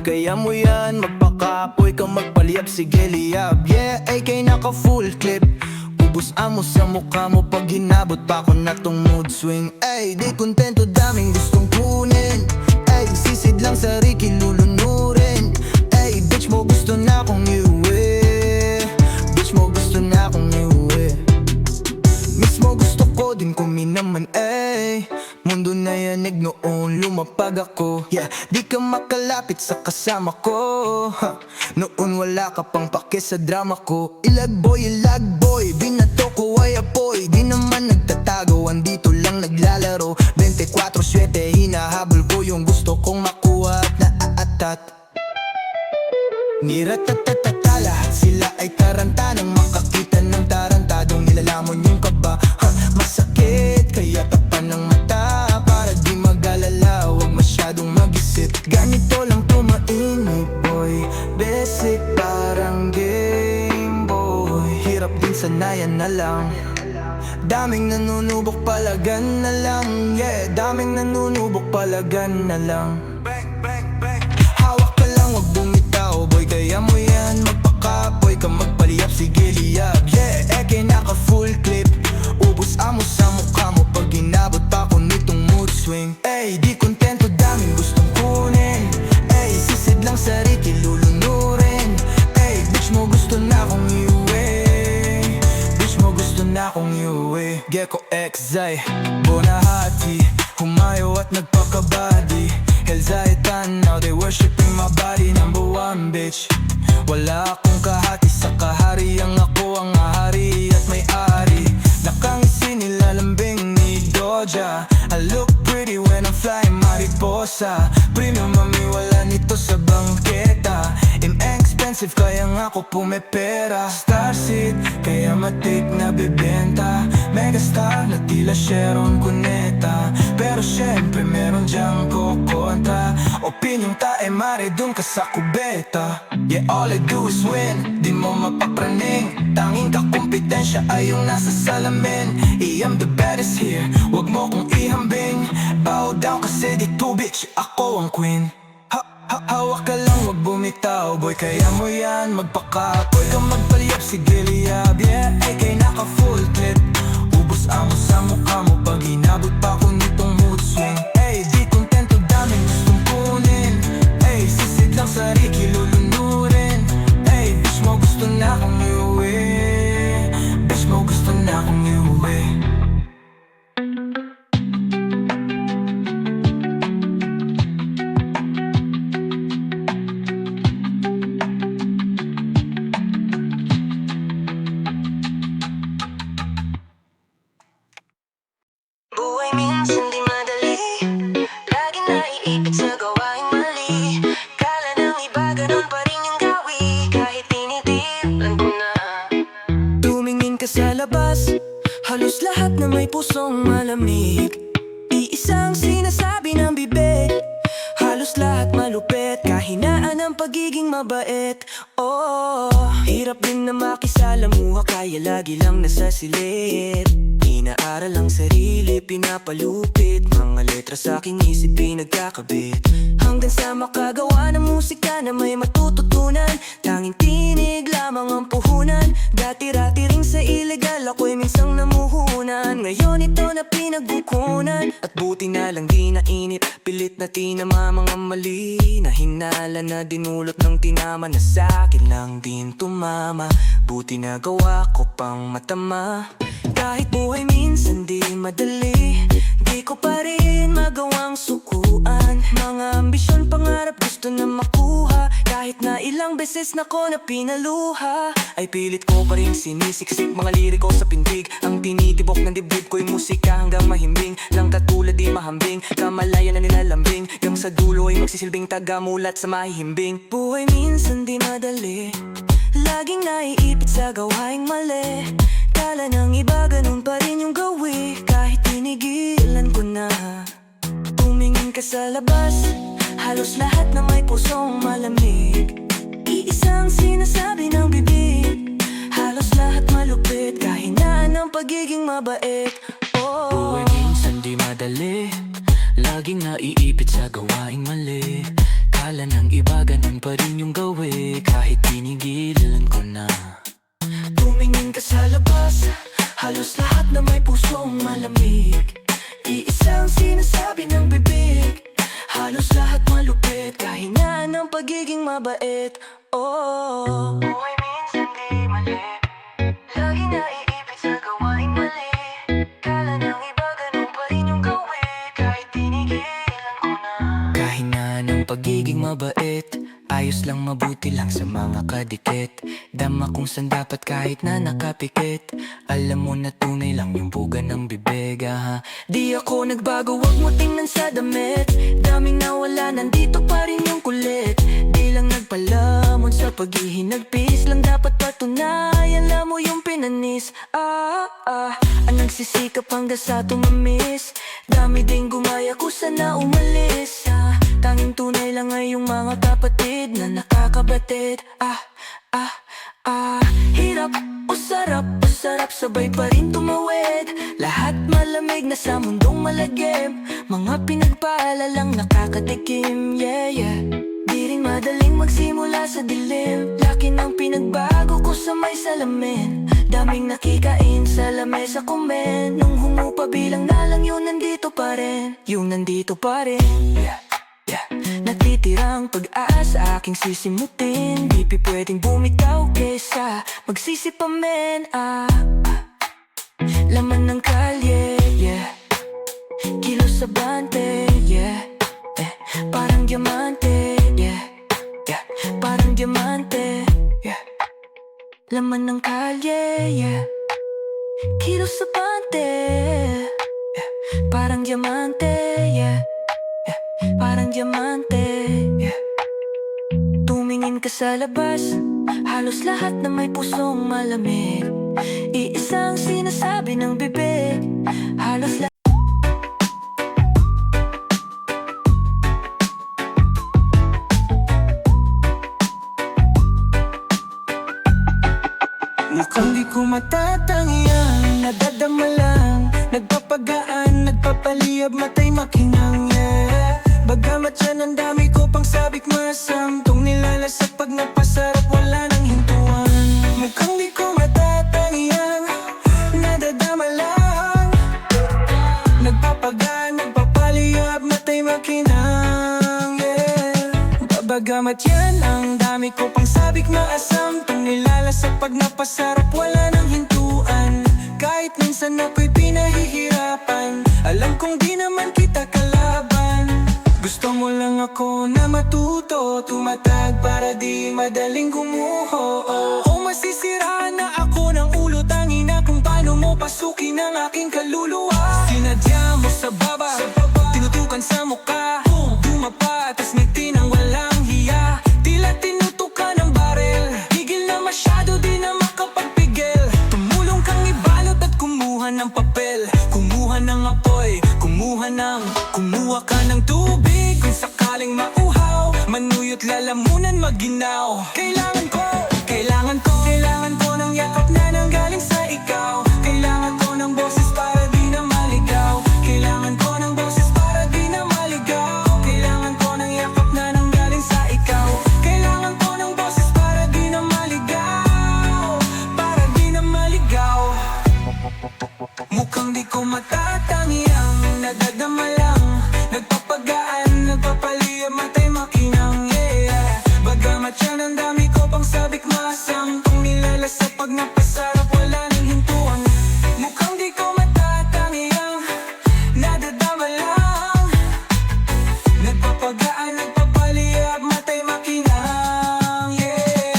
kaya mo yan magpakapoy ka magpaliyab, sige liyab. Yeah, AK naka full clip, ubus amo sa mukha mo pag hinabot pa ko na tong mood swing. Ay, di kontento, daming gustong kunin. Ay, sisid lang sa Ricky lulunurin. Ay, bitch mo gusto na akong iuwi. Bitch mo gusto na akong iuwi. Mismo gusto ko din kuminaman. Ay, mundo na yanig noon lumapag ako. Yeah, di ka makalapit sa kasama ko. Noon wala ka pang pake sa drama ko. Ilag boy, binato ko ay apoy. Di naman nagtatago, andito lang naglalaro. 24/7 hinahabol ko yung gusto kong makuha at naaatat. Niratatatata, lahat sila ay taranta. Nang makakita ng tarantadong nilalamon yung kaba. Masakit, kaya tapan ng mata. Para di mag-alala, huwag masyadong mag-isip. Ganito lang tumainip, boy. Basic, parang Game Boy. Hirap din, sanayan na lang. Daming nanunubok, palagan na lang. Yeah, daming nanunubok, palagan na lang. Hawak ka lang, wag bumitaw, boy. Kaya mo yan magpakapoy ka magpaliyap, sige liyab. Yeah, eke naka full clip, ubus amo sa mukha mo pag inabot pa ko nitong mood swing. Ay, di kontento, daming gustong kunin. Ay, sisid lang sa Ricky lulunurin. Ay, bitch mo gusto na akong iuwi. Bitch mo gusto na akong iuwi. Gecko X-Zay, Bonahati, humayo at nagpakabadi. Helzaitan, now they worshiping my body. Number one, bitch. Wala akong kahati sa kahariang, ako ang ahari at may-ari. Nakangisi nilalambing ni Doja. I look pretty when I'm flying mariposa. Premium mami, wala nito sa bangketa. Inexpensive, kaya nga ako pumepera. Starseed, kaya matik na bibenta. Megastar na tila Sharon Cuneta. Pero syempre meron dyang kukontra. Opinyong tae mare dun ka sa kubeta. Yeah, all I do is win, di mo mapapraning. Tanging kakumpetensya ay yung nasa salamin. I am the baddest here, wag mo kong ihambing. Bow down kasi dito bitch, ako ang queen. Hawak ka lang, wag bumitaw, boy. Kaya mo yan magpakapoy ka magpaliyap, sige liyab. Yeah, AK naka full clip, ubus amo sa mukha mo pag inabot pa ko nitong mood swing. Ay, di kontento, daming gustong kunin. Ay, sisid lang sa Ricky lulunurin. Ay, bitch mo gusto na akong iuwi. Bitch mo gusto na akong iuwi. Buhay minsan di madali, lagi naiipit sa gawaing mali. Kala ng iba ganun pa rin yung gawi, kahit tinitipan ko na. Tumingin ka sa labas, halos lahat na may pusong malamig. Iisang sinasabi ng bibig, halos lahat malupit. Kahinaan ang pagiging mabait. Oh, hirap din na makisalamuha, kaya lagi lang nasa silid. Inaaral ang sarili, pinapalupit. Mga letra sa aking isip pinagkakabit. Hanggang sa makagawa ng musika na may matututunan. Tanging tinig lamang ang puhunan. Dati-rati ring sa illegal, ako'y minsang namuhunan. Ngayon ito na pinagbukunan. At buti na lang di nainip, pilit na tinama mga mali. Na hinala na dinulot ng tinama, na sa'kin lang din tumama. Buti na gawa ko pang matama. Kahit buhay minsan di madali, di ko pa rin magawang sukuan. Mga ambisyon, pangarap gusto na makuha. Kahit na ilang beses na ko na pinaluha, ay pilit ko pa rin sinisiksik mga liriko sa pintig. Ang tinitibok ng dibdib ko'y musika hanggang mahimbing. Lang katulad di mahambing, kamalayan na nilalambing. Hanggang sa dulo ay magsisilbing tagamulat sa mahihimbing. Buhay minsan di madali, laging naiipit sa gawaing mali. Kala ng iba ganun pa rin yung gawi, kahit tinigilan ko na. Tumingin ka sa labas, halos lahat na may pusong malamig. Iisang sinasabi ng bibig, halos lahat malupit. Kahinaan ng pagiging mabait. Oh, buhay minsan di madali, laging naiipit sa gawaing mali. Akala ng iba ganun pa rin yung gawi, kahit tinigilan ko na. Tumingin ka sa labas, halos lahat na may pusong malamig. Iisang sinasabi ng bibig, halos lahat malupit. Kahinaan ng pagiging mabait. Oh, Buhay minsan di mali, lagi naiipit sa gawaing mali. Kala ng iba ganun pa rin yung gawin, kahit tinigilan ko na. kahinaan ng pagiging mabait, ayos lang mabuti lang sa mga kadikit. Dama kung saan dapat kahit na nakapikit. Alam mo na tunay lang yung buga ng bibig, ha. Di ako nagbago, wag mo tingnan sa damit. Daming nawala, nandito pa rin yung kulit. Di lang nagpalamon sa paghihinagpis, lang dapat patunayan lang mo yung pinanis. Ang nagsisikap hanggang sa tumamis. Dami din gumaya ko sana umalis. Tanging tunay lang ay yung mga kapatid na nakakabatid. Hirap o sarap sabay pa rin tumawid. Lahat malamig na sa mundong malagim, mga pinagpaalalang nakakatikim, yeah, yeah. Di rin madaling magsimula sa dilim, laki ng pinagbago ko sa may salamin. Daming nakikain sa lamesa ko, men. Nung humupa bilang na lang yun, nandito pa rin. Yung nandito pa rin, yeah. Natitirang pag-asa aking sisimutin. Di pi pwedeng bumitaw kesa magsisi pa, men. Laman ng kalye, yeah. Kilos sa bante, yeah. Parang diamante, yeah. Parang diamante, yeah. Laman ng kalye, yeah. Kilos sa bante, yeah. Parang diamante, yeah. Parang diamante, yeah. Tumingin ka sa labas, halos lahat na may pusong malamig. Iisang sinasabi ng bibig, halos lahat. Mukhang di ko matatangyan, nadadama lang, nagpapagaan, nagpapaliyab, matay makinang, yeah. Bagamat yan ang dami ko pang sabik masam, tong nilalasap pag napasarap wala nang hintuan. Mukhang di ko matatangyan, nadadama lang, nagpapagaan, nagpapaliyab, matay makinang, yeah. Bagamat yan ang dami ko pang sabik maasam, tong nilalasap pag napasarap wala nang hintuan. Kahit minsan ako'y pinahihirapan, alam kong di naman kita kalaban. Gusto mo lang ako na matuto, tumatag para di madaling gumuho. O masisiraan na ako ng ulo, tangin na kung paano mo pasukin ang aking kaluluwa. Sinadya mo sa baba, tinutukan sa mukha, dumapa tas ngiti ng walang hiya. Tila tinutukan ng barel, higil na masyado di na makapagpigil. Tumulong kang ibalot at kumuha ng papel, kumuha ng apoy, kumuha ka ng tubig. Kung sakaling mauhaw, manuyot lalamunan maginaw. Kailangan ko ng yakap na nanggaling sa ikaw. Kailangan ko ng boses para di na maligaw. Kailangan ko ng boses para di na maligaw. Kailangan ko ng yakap na nanggaling sa ikaw. Kailangan ko ng boses para di na maligaw. Para di na maligaw. Mukhang di ko matatangiang, nadadama lang, nagpapagaan, nagpapaliyab, matay makinang, yeah. Bagamat yan ang dami ko pang sabik masam, kung nilalasap pag napasarap wala nang hintuan. Mukhang di ko matatangiang, nadadama lang, nagpapagaan, nagpapaliyab, matay makinang, yeah.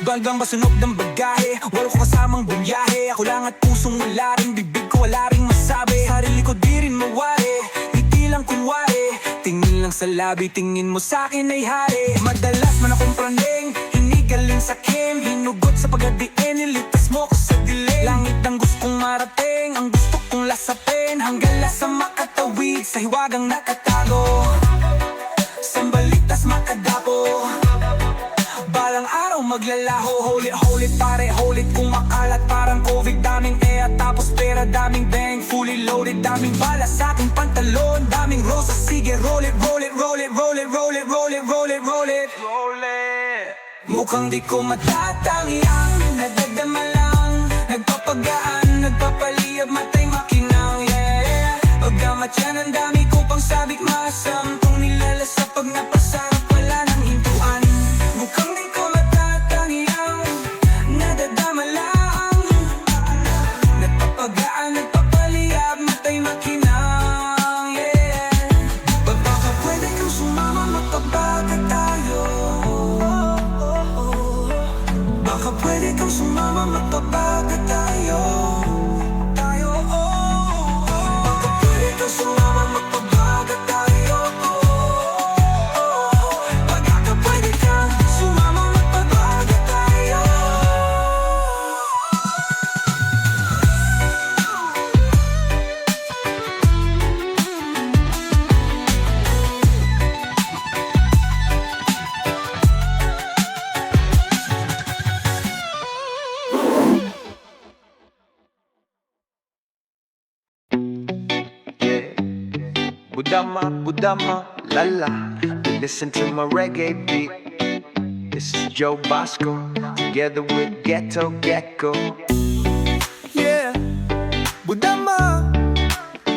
Bandang basunog ng bagahe, wala ko kasamang bumiyahe. Ako lang at pusong wala rin, bibig ko wala rin masabi. Sarili ko di rin mawari, ngiti lang kunwari. Tingin lang sa labi, tingin mo sa'kin ay hari. Madalas man akong praning, hinigaling sa kim, hinugot sa pagadiin, nilitas mo ko sa dilim. Langit ang gustong marating, ang gusto kong lasapin, hanggang lasa makatawid sa hiwagang nakatago. Sambalitas makadapo, balang araw maglalaho. Hold it pare, hold it. Kung makalat parang COVID. Daming at tapos pera, daming bank. Fully loaded, daming bala sa aking pantalon. Daming rosas, sige roll it, roll it, roll it, roll it, roll it, roll it, roll it, roll it, roll it. Mukhang di ko matatangi ang nadadama lang. Nagpapagaan, nagpapaliyab, matay makinang, yeah. Pagkamat yan, ang dami ko pang sabik masam. Kung nilalasa pag napasarap, wala nang hintuan. Mukhang di ko matatangi ang nadadama lang. Nagpapagaan, nagpapaliyab, matay makinang, yeah. Baka pwede kang sumama, magpabaga tayo. Baka pwede kang sumama, magpabaga tayo. Baka pwede kang sumama, magpabaga tayo. Baka pwede kang sumama, magpabaga tayo. Yeah, Budama, Budama, Lala. Listen to my reggae beat. This is Joe Bosco, together with Ghetto Gecko. Yeah, Budama.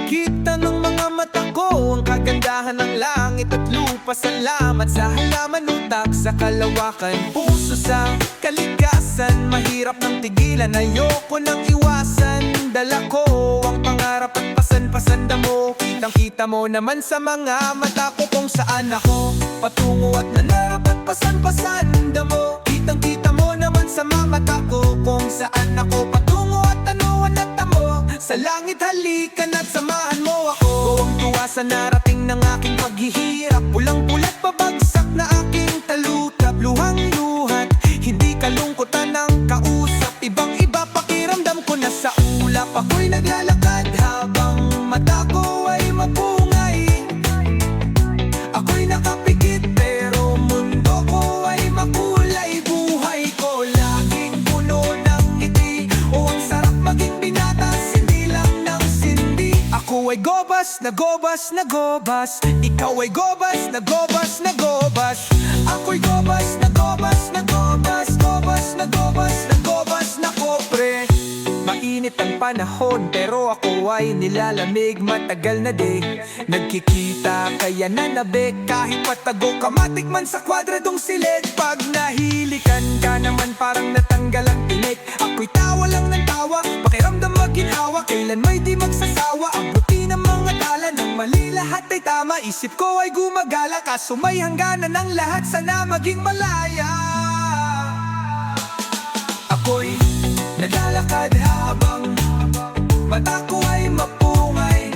Kita ng mga mata ko ang kagandahan ng langit at lupa. Salamat sa halaman, utak sa kalawakan, puso sa kalikasan. Mahirap ng tigilan, ayoko nang iwasan. Dala ko ang pangarap at pasan-pasan damo. Kitang-kita mo naman sa mga mata ko kung saan ako patungo at nanarap at pasan-pasan damo. Kitang-kita mo naman sa mga mata ko kung saan ako patungo at tanuan at tamo. Sa langit halikan at samahan mo ako. Buong tuwa sa narating ng aking paghihirap. Pulang-pulat pabagsak na aking talutap. Luhang-luhat, hindi kalungkutan ng kausap. Ibang-iba pakiramdam ko na sa ulap. Ako'y naglalakad habang mata ko ay mapungay. Ako'y nakapikit pero mundo ko ay makulay. Buhay ko laging puno ng ngiti. O ang sarap maging binata, sindi lang ng sindi. Ako ay gobas na gobas na gobas. Ikaw ay gobas na gobas na gobas. Ako'y gobas na gobas na gobas. Gobas na gobas na gobas na kopre. Mainit ang panahon pero ako ay nilalamig. Matagal na di nagkikita kaya nanabik. Kahit patago ka matikman sa kwadradong silid. Pag nahilikan ka naman parang natanggal ang tinik. Ako'y tawa lang ng tawa, pakiramdam maginhawa. Kailan may di magsasawa, ang buti ng mga tala. Nang mali lahat ay tama, isip ko ay gumagala. Kaso may hangganan ng lahat, sana maging malaya. Ako'y naglalakad habang mata ko ay mapungay.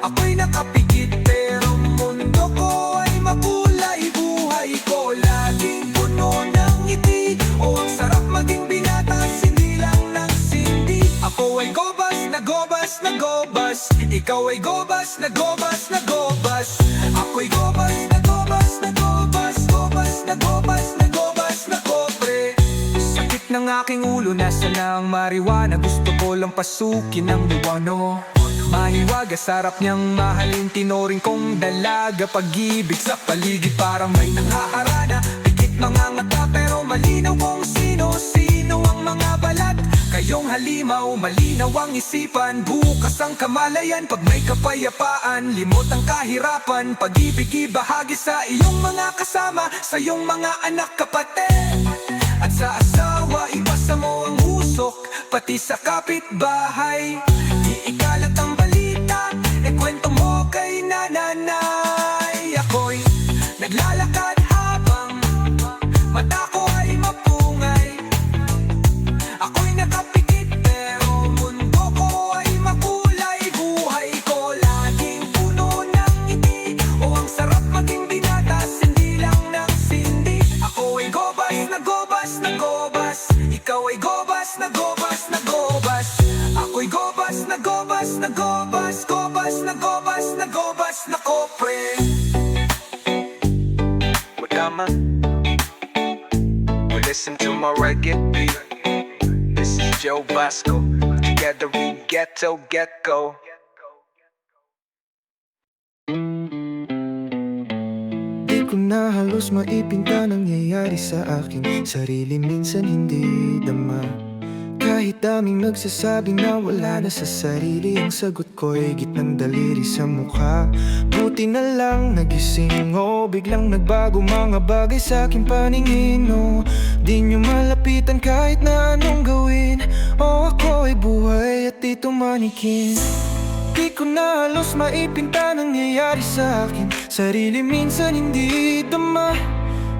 Ako'y nakapikit pero mundo ko ay makulay. Buhay ko laging puno ng ngiti. O ang sarap maging binata, sindi lang ng sindi. Ako ay gobas na gobas na gobas. Ikaw ay gobas na gobas na gobas. Ako'y gobas na gobas na gobas. Gobas na gobas na gobas na kopre. Sakit ng aking ulo, nasa na ang marijuana. Gusto ko lang pasukin ang liwano. Mahiwaga, sarap niyang mahalin. Tinoring kong dalaga, pag-ibig sa paligid parang may nangaarana. Pikit mga mata pero malinaw kung sino-sino ang mga balat. Kayong halimaw, malinaw ang isipan. Bukas ang kamalayan pag may kapayapaan. Limot ang kahirapan, pag-ibig ibahagi sa iyong mga kasama. Sa iyong mga anak, kapatid at sa asawa. Ipasa mo ang usok, pati sa kapitbahay. Iikalat ang balita, kwento mo kay nanay. Ako'y naglalakad habang mata ko ay mapungay. Ako'y nakapikit pero mundo ko ay makulay. Buhay ko laging puno ng ngiti. O ang sarap maging binata, sindi lang ng sindi. Ako ay gobas na gobas na gobas. Ikaw ay gobas na gobas na gobas. Ako'y gobas na gobas na gobas. Gobas na gobas na gobas na kopre. Budama, listen to my reggae beat. This is Joe Bosco. Together we ghetto gecko. Di ko na halos maipinta nangyayari sa aking sarili, minsan hindi dama. Kahit daming nagsasabing na wala na sa sarili, ang sagot ko'y gitnang daliri sa mukha. Buti na lang nagising o biglang nagbago mga bagay sa aking paningin. O di nyo malapitan kahit na anong gawin, o ako ay buhay at di tumanikin. Di ko na halos maipinta nangyayari sa akin sarili, minsan hindi dama.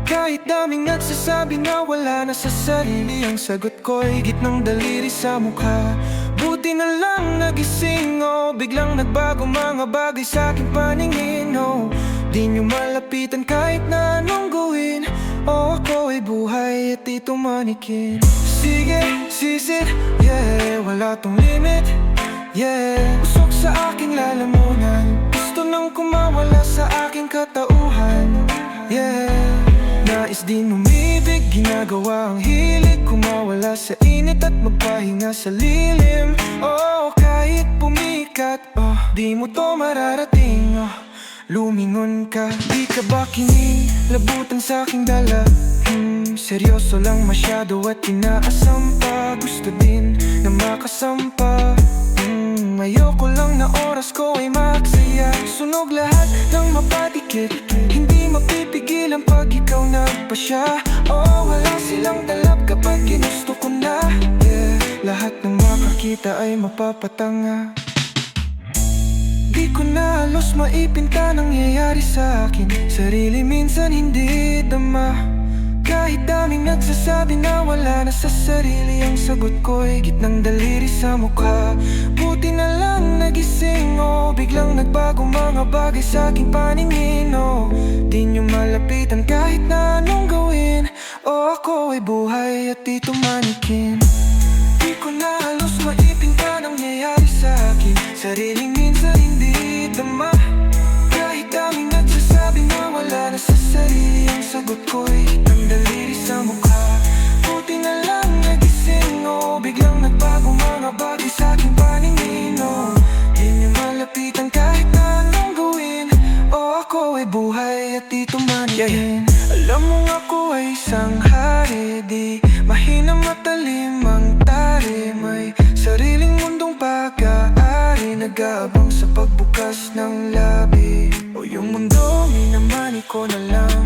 Kahit daming nagsasabi na wala na sa sarili, ang sagot ko'y gitnang daliri sa mukha. Buti na lang nagising o biglang nagbago mga bagay sa aking paningin. O di nyo malapitan kahit na anong gawin, o ako ay buhay at di tumanikin. Sige, sisid, yeah, wala tong limit. Yeah, usok sa aking lalamunan, gusto nang kumawala sa aking katauhan. Yeah, nais din umibig, ginagawa ang hilig, kumawala sa init at magpahinga sa lilim. Oh, kahit pumikat, oh, di mo to mararating. Oh, lumingon ka, di ka ba kinilabutan sa aking dala? Seryoso lang masyado at inaasam pa, gusto din na makasampa. Ayoko lang na oras ko ay maksaya, sunog lahat ng mapatikit, hindi mapipigilan pag ikaw nagpasya. Oh, wala silang dalap kapag ginusto ko na. Yeah, lahat ng makakita ay mapapatanga. Di ko na halos maipinta nangyayari sa akin sarili, minsan hindi dama. Kahit daming nagsasabi na wala na sa sarili, ang sagot ko'y gitnang daliri sa mukha. Buti na lang nagising o biglang nagbago mga bagay sa aking paningin. O di nyo malapitan kahit na anong gawin, o ako ay buhay at di tumanikin. Di ko na halos maipinta nangyayari sa akin sariling, minsan hindi dama. Kahit daming nagsasabi na wala na sa sarili, ang sagot ko'y gitnang daliri sa mukha. Buti na lang nagising o biglang nagbago mga bagay sa aking paningin. O di nyo malapitan kahit na anong gawin, o ako ay buhay at di tumanikin. Alam mo nga ako ay isang hari, di mahina matalim ang tari. May sariling mundong pag-aari, nag-aabang sa pagbukas ng labi. O yung mundo, minamani ko na lang,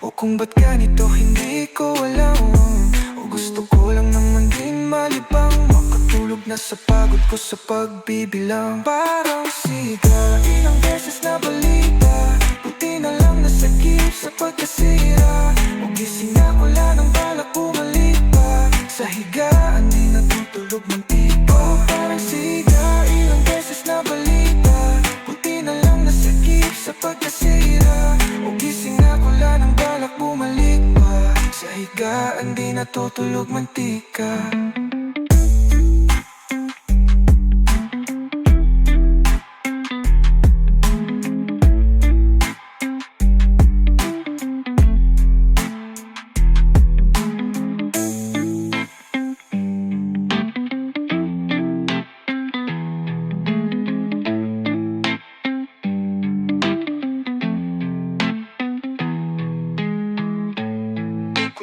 o kung ba't ganito hindi ko alam. O gusto ko lang naman din malibang, makatulog na sa pagod ko sa pagbibilang. Parang siga, ilang beses na balita, buti na lang nasagip sa pagkasira. O gising na wala ng balak bumalik pa, sa higaan di natutulog mantika. O parang siga, ilang beses na balita, buti na lang nasagip sa pagkasira. O gising na wala ng balak bumalik pa, sa higaan di natutulog mantika.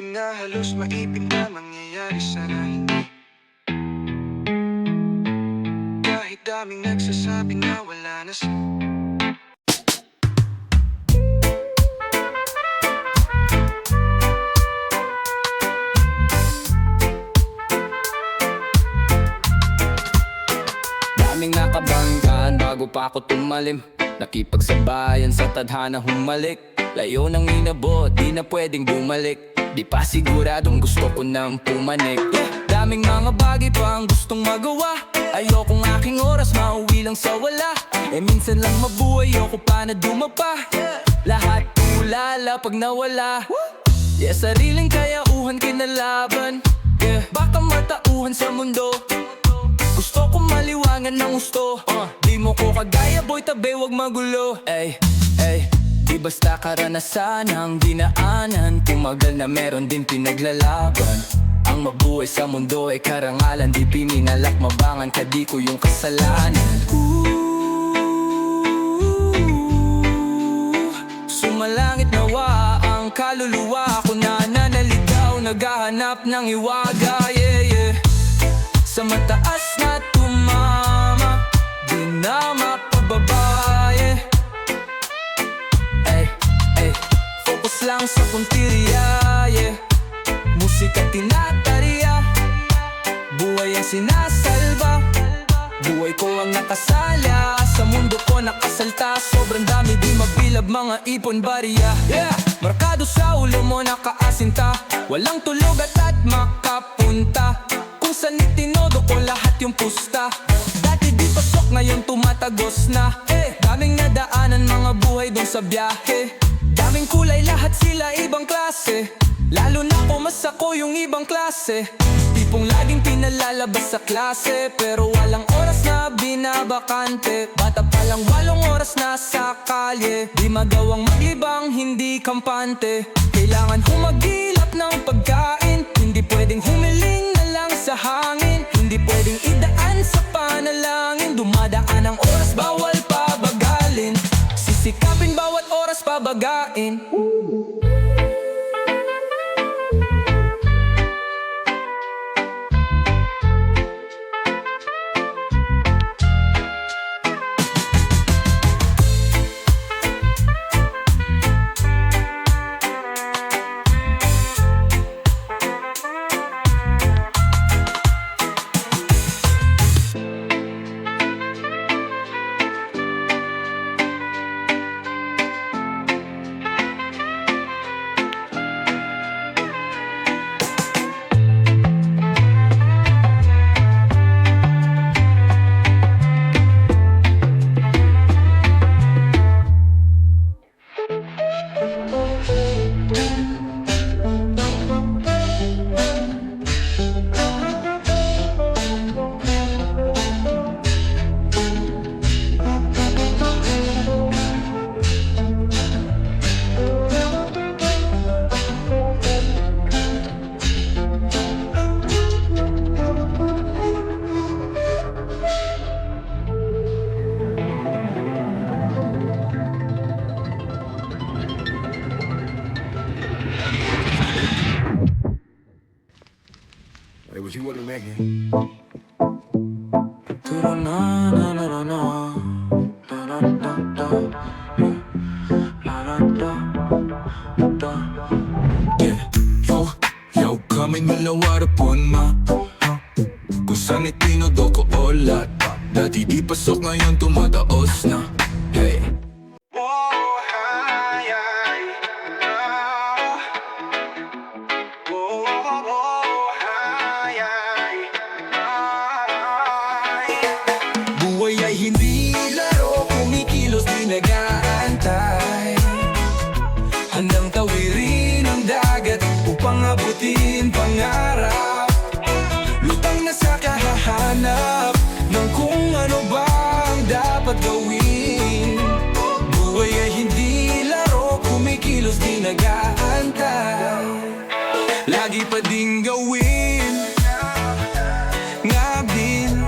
Na halos maipinta mangyayari sana hindi, kahit daming nagsasabi na wala na sa... Daming nakabanggaan bago pa ako tumalim, nakipagsabayan sa tadhana humalik. Layo nang inabot, di na pwedeng bumalik, di pa siguradong gusto ko nang pumanik. Daming mga bagay pa ang gustong magawa, ayokong aking oras mauwi lang sa wala. Minsan lang mabuhay, ayoko pa na dumapa, lahat ulala pag nawala. Sariling kayauhan kinalaban, baka matauhan sa mundo. Gusto ko maliwangan ng gusto, di mo ko kagaya boy tabi wag magulo. Di basta karanasan ang dinaanan, tumagal na meron din pinaglalaban. Ang mabuhay sa mundo ay karangalan, di pininalak mabangan ka di ko yung kasalanan. Sumalangit nawa ang kaluluwa ko na nanaligaw, naghahanap ng iwaga, yeah, yeah. Sa mataas na tumama, di na mapababa, yeah. Ay, focus lang sa punteriya, yeah. Musika tinatariya, buhay ang sinasalba. Buhay ko ang nakasala, sa mundo ko nakasalta. Sobrang dami di mabilab, mga ipon bariya, yeah. Markado sa ulo mo nakaasinta, walang tulog at makapunta. Kung saan itinodo ko lahat yung pusta. Dati di pasok, ngayon tumatagos na, daming nadaanan mga buhay dun sa biyahe. Daming kulay, lahat sila ibang klase. Lalo na pumas ako yung ibang klase. Tipong laging pinalalabas sa klase, pero walang oras na binabakante. Bata pa lang 8 oras na sa kalye, di magawang maglibang, hindi kampante. Kailangan humagilap ng pagkain, hindi pwedeng humiling na lang sa hangin. Hindi pwedeng idaan sa panalangin, dumadaan ang oras, bawal pabagalin. Sisikapin bawat oras pabagain. Hey, what you want to make it? Yo, kami nalawarapon ma kung saan itinodo ko olat. Dati di pasok, ngayon tumataos na, hey. Buhay ay hindi laro, kumikilos di nag-aantay. Handang tawirin ang dagat upang abutin pangarap. Lutang na sa kahahanap ng kung ano ba ang dapat gawin. Buhay ay hindi laro, kumikilos di nag-aantay. Lagi pa ding gawin, ngabin,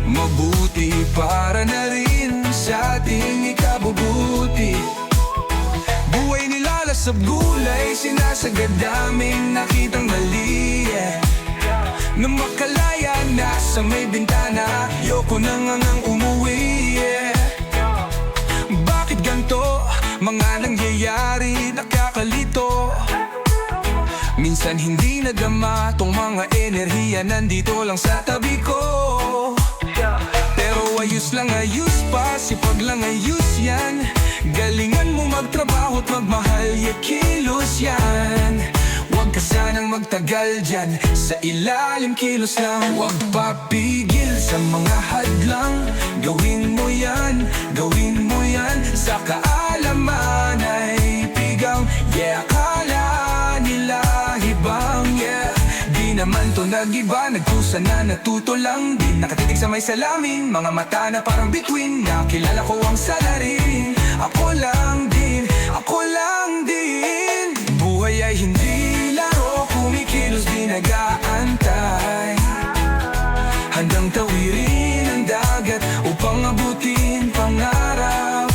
mabuti para na rin sa ating ikabubuti. Buhay nilalasap gulay, sinasagad daming nakitang mali, na makalaya na sa may bintana, yoko na ngang umuwi, Bakit ganto? Mga nangyayari nakakalito. Minsan hindi nadama tong mga enerhiya, nandito lang sa tabi ko. Pero ayos lang ayos pa, sipag lang ayos yan. Galingan mo magtrabaho at magmahal, kilos yan. Huwag ka sanang magtagal dyan, sa ilalim kilos lang. Huwag papigil sa mga hadlang, gawin mo yan, gawin mo yan. Sa kaalaman ay pigang, akala nila hibang, di naman to nag-iba, nagkusa na natuto lang din. Nakatitig sa may salamin, mga mata na parang bituin. Nakilala ko ang salarin, ako lang din, ako lang din. Buhay ay hindi laro, kumikilos di nag-aantay. Handang tawirin ang dagat upang abutin pangarap.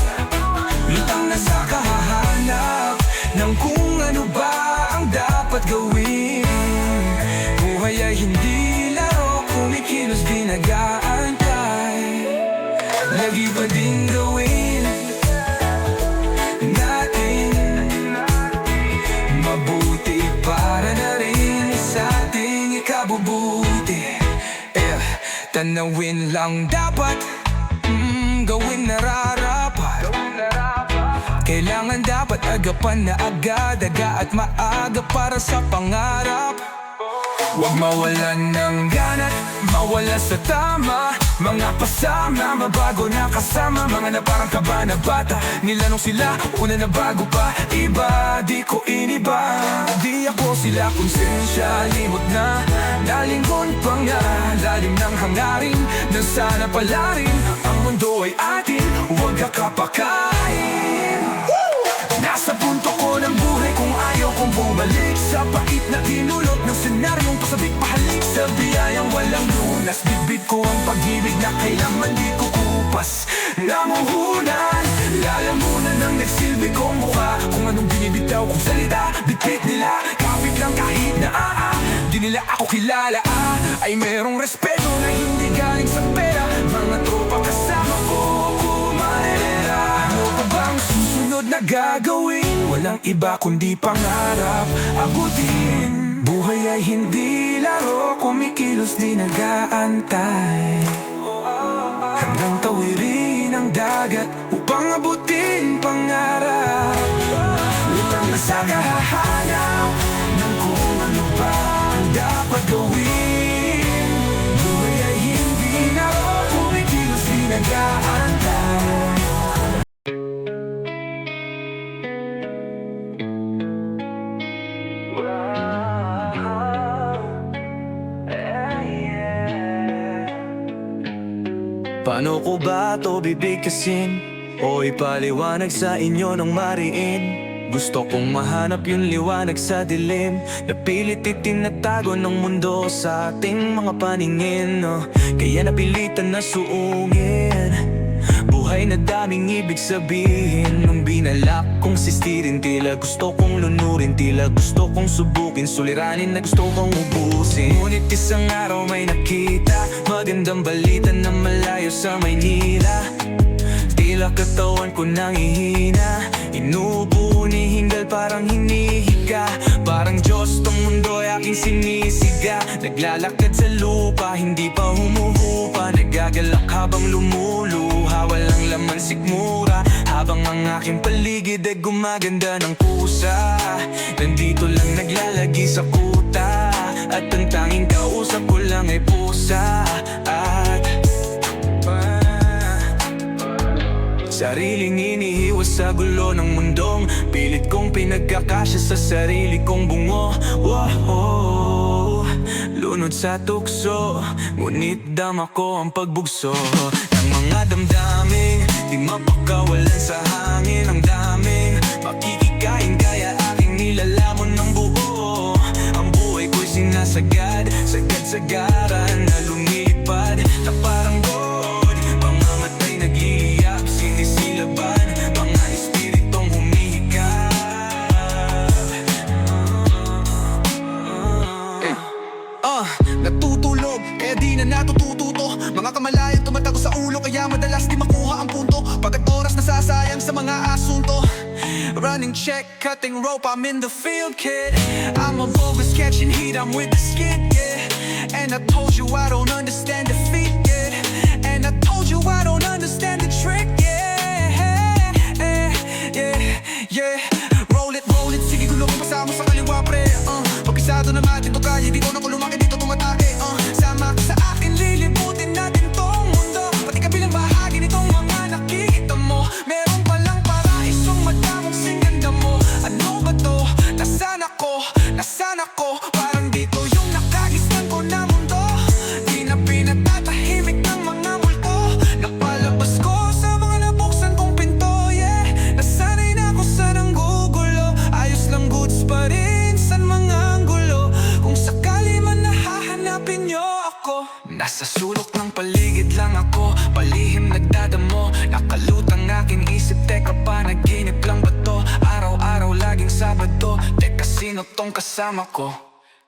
Lutang na sa kahahanap ng kung ano ba ang dapat gawin. Buhay ay hindi laro, kumikilos di nag-aantay. Lagi pa din gawin natin mabuti para na rin sa ating ikabubuti. Tanawin lang dapat, gawin nararapat. Kailangan dapat agapan na agad-aga at maaga para sa pangarap. Huwag mawalan ng gana't mawala sa tama. Mga pasama, mabago na kasama. Mga na parang kaba na bata, nilanong sila, una na bago pa. Iba, di ko iniba. Di ako sila konsensya, limot na nalingon pa nga. Lalim ng hangarin, na sana pala rin ang mundo ay atin, huwag kakapakain. Nasa punto ko ng buhay kung ayaw kong bumalik sa pait na tinulot ng senaryong pasabik pahalik sa biyayang walang lunas. Bitbit ko ang pag-ibig na kailanman di kukupas. Namuhunan, lalamunan ng nagsilbi kong mukha. Kung anong binibitaw kong salita, bitbit nila, kapit lang kahit na di nila ako kilala ay merong respeto na hindi galing sa pera. Mga tropa kasama ko, kumarera. Ano pa bang susunod na gagawin? Walang iba kundi pangarap, abutin. Buhay ay hindi laro, kumikilos di nag-aantay. Hanggang tawirin ang dagat upang abutin pangarap. Lutang na sa kahahanap ng kung ano ba ang dapat gawin. Buhay ay hindi laro, kumikilos di nag-aantay. Paano ko ba to bibigkasin o ipaliwanag sa inyo ng mariin? Gusto kong mahanap yung liwanag sa dilim, napilit itinatago ng mundo sa ating mga paningin, kaya napilitan na suungin. Buhay na daming ibig sabihin, nung binalak kong sistirin, tila gusto kong lunurin, tila gusto kong subukin, suliranin na gusto kong ubusin. Ngunit isang araw may nakita, magandang balita na malayo sa Maynila. Tila katawan ko nang ihina, inuubo ni hingal parang hinihiga. Parang Diyos tong mundo ay aking sinisiga. Naglalakad sa lupa, hindi pa humuhupa, nagagalak habang lumuluha, walang laman sikmura. Habang ang aking paligid ay gumaganda ng pusa, nandito lang naglalagi sa kuta, at ang tanging kausap ko lang ay pusa. At sariling inihiwas sa gulo ng mundong pilit kong pinagkakasya sa sarili kong bungo. Wow, lunod sa tukso, ngunit dama ko ang pagbugso ng mga damdaming di mapakawalan sa hangin. Ang daming makikikain kaya aking nilalamon ng buo. Ang buhay ko'y sinasagad, sagad-sagaran na lumilipad na parang God. Pamamatay nag-iiyak, sinisilaban, mga espiritong humihikap. Natutulog, kaya di na natututo. Mga kamalayan tumatago sa ulo, kaya madalas di makuha ang punto. Pagkat oras nasasayang sa mga asunto. Running check, cutting rope, I'm in the field, kid. I'm a bogus catching heat, I'm with the skid, yeah. And I told you I don't understand defeat, yeah. And I told you I don't understand the trick, yeah. Yeah. Roll it, sige gulo ko pasama sa kaliwa, pre. Pagkisado naman dito kaya, dito na ko lumaki, dito tumatake. Sama ka sa akin, lilibutin natin tong mundo. Pati kabilang bahagi nitong mga nakikita mo. Meron palang paraisong madamong singanda mo. Ano ba to? Nasaan ako? Parang dito yung nakagisnan ko na mundo. Di na pinatatahimik ng mga multo. Napalabas ko sa mga nabuksan kong pinto, yeah. Nasa sulok ng paligid lang ako, palihim nagdadamo. Nakalutang aking isip, teka panaginip lang ba to? Araw-araw laging Sabado, teka sino tong kasama ko?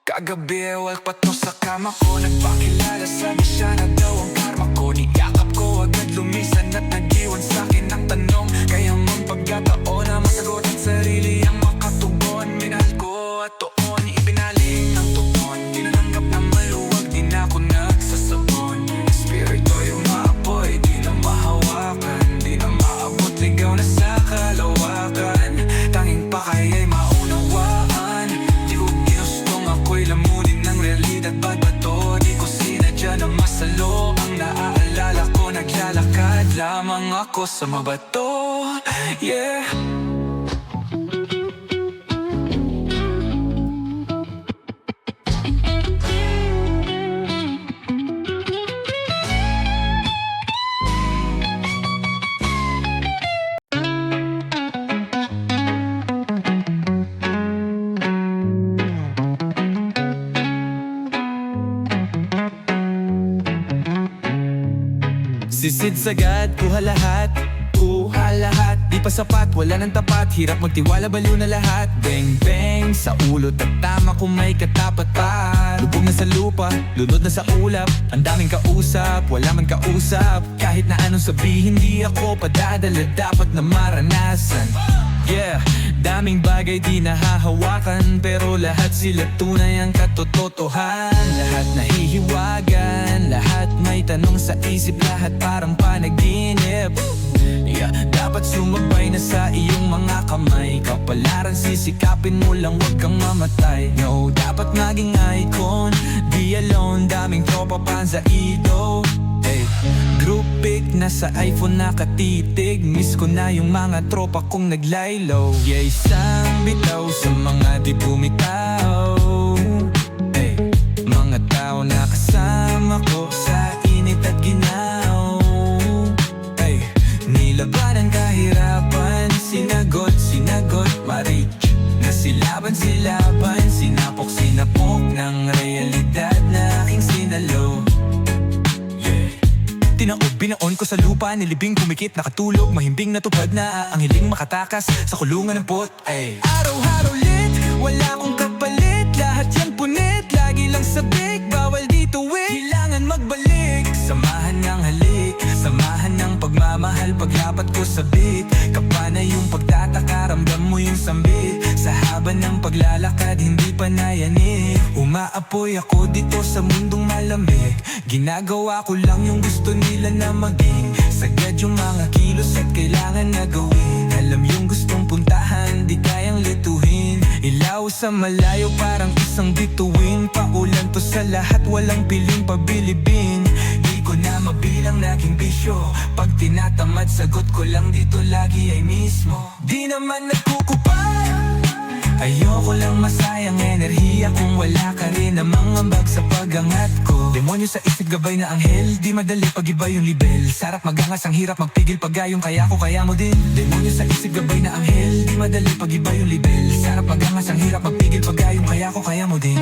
Kagabi walpat to sa kama ko, nagpakilala sabi siya na daw ang karma ko. Niyakap ko agad lumisan at nag-iwan sa'kin ang tanong. Kaya mong pagkataon na masagot ang sarili ang makatugon. Minahal ko at toon, ibinaling ng tuton. Tinanggap na maluwag, di na ako nagsasabon. Espiritu yung maapoy, di na mahawakan. Di na maabot, ligaw na sa kalawakan. Tanging pakaya'y maunawaan. Di ko ginustong ako'y lamunin ng realidad. Ba't ba to? Di ko sinadya na masalo. Ang naaalala ko, naglalakad lamang ako sa mabato. Yeah. Sisid sagad, kuha lahat, kuha lahat. Di pa sapat, wala nang tapat, hirap magtiwala, baliw na lahat. Bang bang, sa ulo tatama kung may katapat pa. Lubog na sa lupa, lunod na sa ulap. Ang daming kausap, wala man kausap. Kahit na anong sabihin, di ako padadala, dapat na maranasan. Yeah, daming bagay di nahahawakan, pero lahat sila tunay ang katototohan. Lahat nahihiwagan, lahat may tanong sa isip, lahat parang panaginip. Yeah, dapat sumabay na sa iyong mga kamay. Kapalaran sisikapin mo lang, wag kang mamatay. No, dapat naging icon, di alone, daming tropa pa sa ido. Hey, group pic na sa iPhone nakatitig. Miss ko na yung mga tropa kong naglaylo. Yeah, isang bitaw sa mga di bumitaw. Hey, mga tao na kasama ko sa init at ginaw. Hey, nilabanan kahirapan, sinagot, ma-reach. Nasilaban, sinapok ng realidad na aking sinalo. Tinaob, binaon ko sa lupa, nilibing kumikit, nakatulog, mahimbing natupad na ang hiling makatakas sa kulungan ng pot. Ay, araw-araw lit, wala akong kapalit, lahat yan punit, lagi lang sabik, bawal dito kailangan magbalik. Samahan ng halik, samahan ng pagmamahal, paglapat ko sa beat. Kapana yung pagtataka, ramdam mo yung sambit. Sa haba ng paglalakad, hindi pa nayanig. Umaapoy ako dito sa mundong malamig. Ginagawa ko lang yung gusto nila na maging. Sagad yung mga kilos at kailangan na gawin. Alam yung gustong puntahan, di kayang lituhin. Ilaw sa malayo parang isang bituin. Paulan to sa lahat, walang piling pabilibin. Di ko na mabilang naging bisyo. Pag tinatamad, sagot ko lang dito lagi ay mismo. Di naman nagkukupay, ayoko lang masayang enerhiya kung wala ka rin namang ambag sa pagangat ko. Demonyo sa isip, gabay na anghel, di madali pag-iba yung libel. Sarap magangas, ang hirap magpigil pagayong kaya ko kaya mo din. Demonyo sa isip, gabay na anghel, di madali pag-iba yung libel. Sarap magangas, ang hirap magpigil pagayong kaya ko kaya mo din.